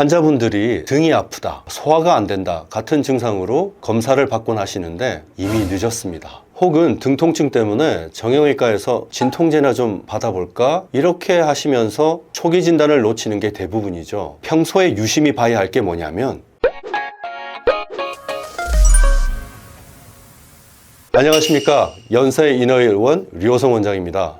환자분들이 등이 아프다, 소화가 안 된다 같은 증상으로 검사를 받곤 하시는데 이미 늦었습니다. 혹은 등 통증 때문에 정형외과에서 진통제나 좀 받아볼까? 이렇게 하시면서 초기 진단을 놓치는 게 대부분이죠. 평소에 유심히 봐야 할 게 뭐냐면, 안녕하십니까, 연세 인어의원 류호성 원장입니다.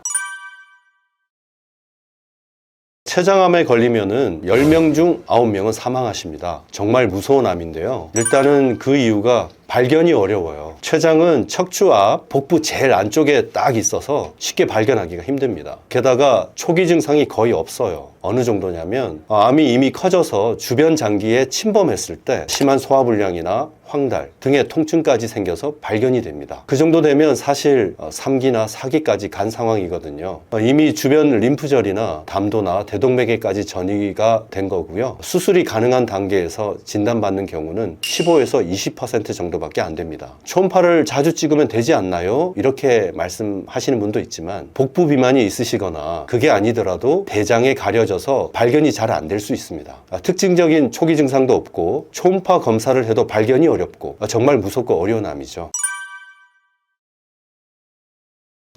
췌장암에 걸리면은 10명 중 9명은 사망하십니다. 정말 무서운 암인데요. 일단은 그 이유가 발견이 어려워요. 췌장은 척추 앞 복부 제일 안쪽에 딱 있어서 쉽게 발견하기가 힘듭니다. 게다가 초기 증상이 거의 없어요. 어느 정도냐면 암이 이미 커져서 주변 장기에 침범했을 때 심한 소화불량이나 황달 등의 통증까지 생겨서 발견이 됩니다. 그 정도 되면 사실 3기나 4기까지 간 상황이거든요. 이미 주변 림프절이나 담도나 대동맥에까지 전이가 된 거고요. 수술이 가능한 단계에서 진단받는 경우는 15에서 20% 정도밖에 안 됩니다. 초음파를 자주 찍으면 되지 않나요? 이렇게 말씀하시는 분도 있지만 복부 비만이 있으시거나 그게 아니더라도 대장에 가려져서 발견이 잘 안 될 수 있습니다. 특징적인 초기 증상도 없고 초음파 검사를 해도 발견이 어렵고 정말 무섭고 어려운 암이죠.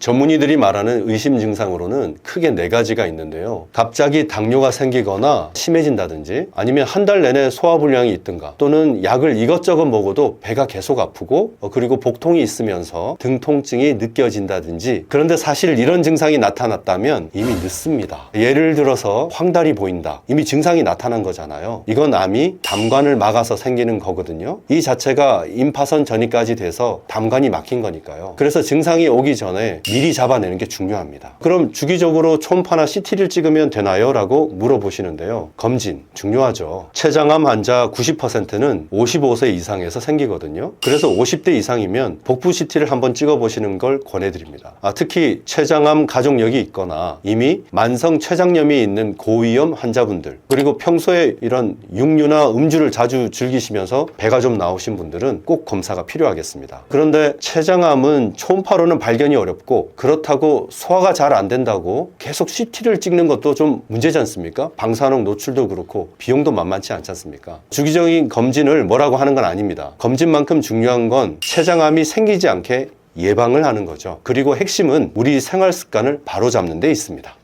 전문의들이 말하는 의심 증상으로는 크게 4가지가 있는데요. 갑자기 당뇨가 생기거나 심해진다든지, 아니면 한 달 내내 소화불량이 있든가, 또는 약을 이것저것 먹어도 배가 계속 아프고 그리고 복통이 있으면서 등 통증이 느껴진다든지. 그런데 사실 이런 증상이 나타났다면 이미 늦습니다. 예를 들어서 황달이 보인다. 이미 증상이 나타난 거잖아요. 이건 암이 담관을 막아서 생기는 거거든요. 이 자체가 임파선 전이까지 돼서 담관이 막힌 거니까요. 그래서 증상이 오기 전에 미리 잡아내는 게 중요합니다. 그럼 주기적으로 초음파나 CT를 찍으면 되나요? 라고 물어보시는데요. 검진 중요하죠. 췌장암 환자 90%는 55세 이상에서 생기거든요. 그래서 50대 이상이면 복부 CT를 한번 찍어보시는 걸 권해드립니다. 특히 췌장암 가족력이 있거나 이미 만성 췌장염이 있는 고위험 환자분들, 그리고 평소에 이런 육류나 음주를 자주 즐기시면서 배가 좀 나오신 분들은 꼭 검사가 필요하겠습니다. 그런데 췌장암은 초음파로는 발견이 어렵고, 그렇다고 소화가 잘 안 된다고 계속 CT를 찍는 것도 좀 문제지 않습니까? 방사능 노출도 그렇고 비용도 만만치 않지 않습니까? 주기적인 검진을 뭐라고 하는 건 아닙니다. 검진만큼 중요한 건 췌장암이 생기지 않게 예방을 하는 거죠. 그리고 핵심은 우리 생활 습관을 바로잡는 데 있습니다.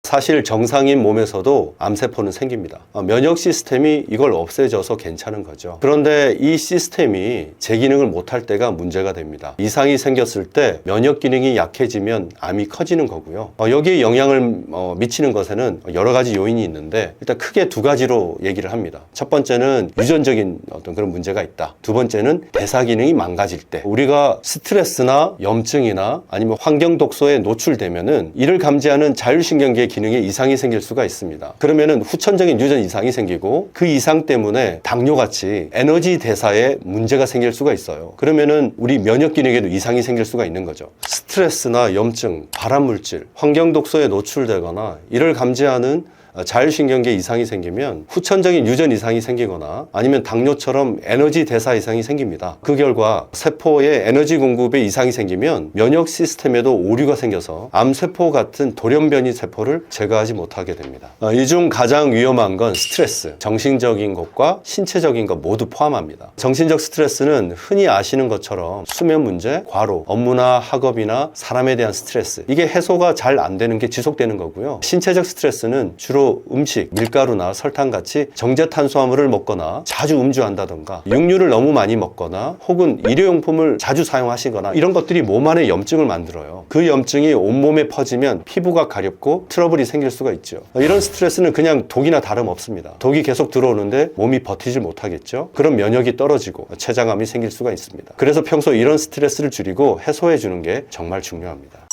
사실 정상인 몸에서도 암세포는 생깁니다. 면역 시스템이 이걸 없애줘서 괜찮은 거죠. 그런데 이 시스템이 제 기능을 못할 때가 문제가 됩니다. 이상이 생겼을 때 면역 기능이 약해지면 암이 커지는 거고요. 여기에 영향을 미치는 것에는 여러 가지 요인이 있는데, 일단 크게 2가지로 얘기를 합니다. 첫 번째는 유전적인 어떤 그런 문제가 있다. 두 번째는 대사 기능이 망가질 때, 우리가 스트레스나 염증이나 아니면 환경 독소에 노출되면은 이를 감지하는 자율신경계 기능에 이상이 생길 수가 있습니다. 그러면은 후천적인 유전 이상이 생기고, 그 이상 때문에 당뇨같이 에너지 대사에 문제가 생길 수가 있어요. 그러면은 우리 면역 기능에도 이상이 생길 수가 있는 거죠. 스트레스나 염증, 발암물질, 환경 독소에 노출되거나 이를 감지하는 자율신경계 이상이 생기면 후천적인 유전 이상이 생기거나 아니면 당뇨처럼 에너지 대사 이상이 생깁니다. 그 결과 세포에 에너지 공급에 이상이 생기면 면역 시스템에도 오류가 생겨서 암세포 같은 돌연변이 세포를 제거하지 못하게 됩니다. 이 중 가장 위험한 건 스트레스, 정신적인 것과 신체적인 것 모두 포함합니다. 정신적 스트레스는 흔히 아시는 것처럼 수면 문제, 과로, 업무나 학업이나 사람에 대한 스트레스, 이게 해소가 잘 안 되는 게 지속되는 거고요. 신체적 스트레스는 주로 음식, 밀가루나 설탕같이 정제탄수화물을 먹거나 자주 음주한다던가 육류를 너무 많이 먹거나 혹은 일회용품을 자주 사용하시거나 이런 것들이 몸 안에 염증을 만들어요. 그 염증이 온몸에 퍼지면 피부가 가렵고 트러블이 생길 수가 있죠. 이런 스트레스는 그냥 독이나 다름없습니다. 독이 계속 들어오는데 몸이 버티질 못하겠죠. 그럼 면역이 떨어지고 췌장암이 생길 수가 있습니다. 그래서 평소 이런 스트레스를 줄이고 해소해 주는 게 정말 중요합니다.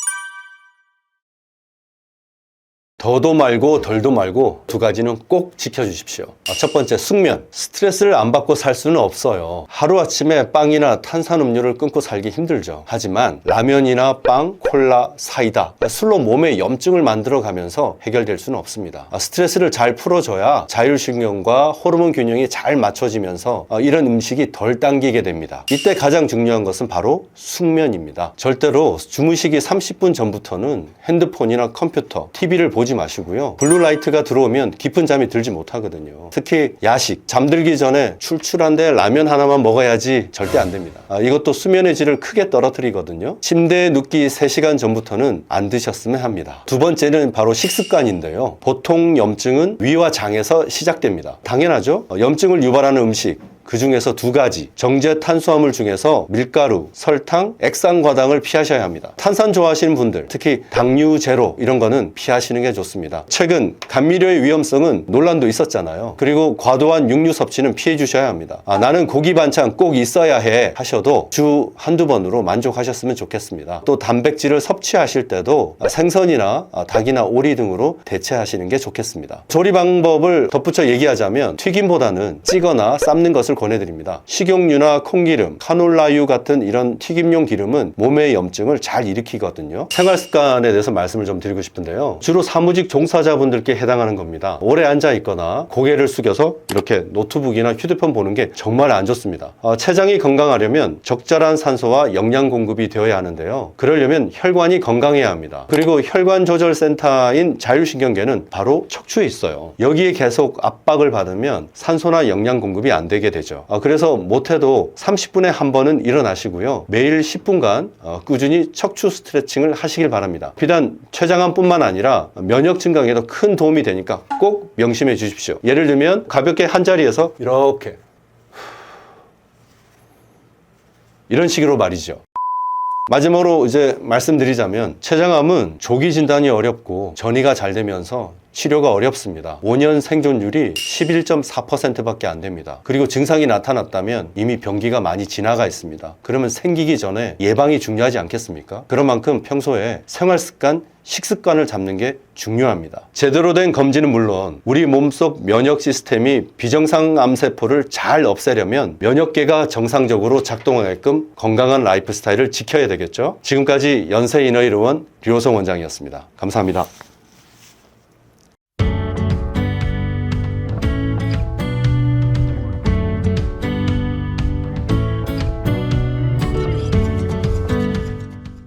더도 말고 덜도 말고 2가지는 꼭 지켜주십시오. 첫 번째, 숙면. 스트레스를 안 받고 살 수는 없어요. 하루아침에 빵이나 탄산음료를 끊고 살기 힘들죠. 하지만 라면이나 빵, 콜라, 사이다, 술로 몸에 염증을 만들어가면서 해결될 수는 없습니다. 스트레스를 잘 풀어줘야 자율신경과 호르몬 균형이 잘 맞춰지면서 이런 음식이 덜 당기게 됩니다. 이때 가장 중요한 것은 바로 숙면입니다. 절대로 주무시기 30분 전부터는 핸드폰이나 컴퓨터, TV를 보지 하지 마시고요. 블루라이트가 들어오면 깊은 잠이 들지 못하거든요. 특히 야식, 잠들기 전에 출출한데 라면 하나만 먹어야지 절대 안 됩니다. 이것도 수면의 질을 크게 떨어뜨리거든요. 침대에 눕기 3시간 전부터는 안 드셨으면 합니다. 두 번째는 바로 식습관인데요. 보통 염증은 위와 장에서 시작됩니다. 당연하죠. 염증을 유발하는 음식, 그 중에서 2가지, 정제 탄수화물 중에서 밀가루, 설탕, 액상과당을 피하셔야 합니다. 탄산 좋아하시는 분들, 특히 당류 제로 이런 거는 피하시는 게 좋습니다. 최근 감미료의 위험성은 논란도 있었잖아요. 그리고 과도한 육류 섭취는 피해 주셔야 합니다. 나는 고기 반찬 꼭 있어야 해 하셔도 주 한두 번으로 만족하셨으면 좋겠습니다. 또 단백질을 섭취하실 때도 생선이나 닭이나 오리 등으로 대체하시는 게 좋겠습니다. 조리 방법을 덧붙여 얘기하자면 튀김보다는 찌거나 삶는 것을 권해드립니다. 식용유나 콩기름, 카놀라유 같은 이런 튀김용 기름은 몸의 염증을 잘 일으키거든요. 생활습관에 대해서 말씀을 좀 드리고 싶은데요. 주로 사무직 종사자분들께 해당하는 겁니다. 오래 앉아 있거나 고개를 숙여서 이렇게 노트북이나 휴대폰 보는 게 정말 안 좋습니다. 췌장이 건강하려면 적절한 산소와 영양 공급이 되어야 하는데요. 그러려면 혈관이 건강해야 합니다. 그리고 혈관조절센터인 자율신경계는 바로 척추에 있어요. 여기에 계속 압박을 받으면 산소나 영양 공급이 안 되게 되죠. 그래서 못해도 30분에 한 번은 일어나시고요. 매일 10분간 꾸준히 척추 스트레칭을 하시길 바랍니다. 비단 췌장암뿐만 아니라 면역 증강에도 큰 도움이 되니까 꼭 명심해 주십시오. 예를 들면 가볍게 한 자리에서 이렇게 이런 식으로 말이죠. 마지막으로 이제 말씀드리자면 췌장암은 조기 진단이 어렵고 전이가 잘 되면서 치료가 어렵습니다. 5년 생존율이 11.4%밖에 안 됩니다. 그리고 증상이 나타났다면 이미 병기가 많이 지나가 있습니다. 그러면 생기기 전에 예방이 중요하지 않겠습니까? 그런 만큼 평소에 생활습관, 식습관을 잡는 게 중요합니다. 제대로 된 검진은 물론 우리 몸속 면역 시스템이 비정상 암세포를 잘 없애려면 면역계가 정상적으로 작동하게끔 건강한 라이프 스타일을 지켜야 되겠죠. 지금까지 연세이너의료원 류호성 원장이었습니다. 감사합니다.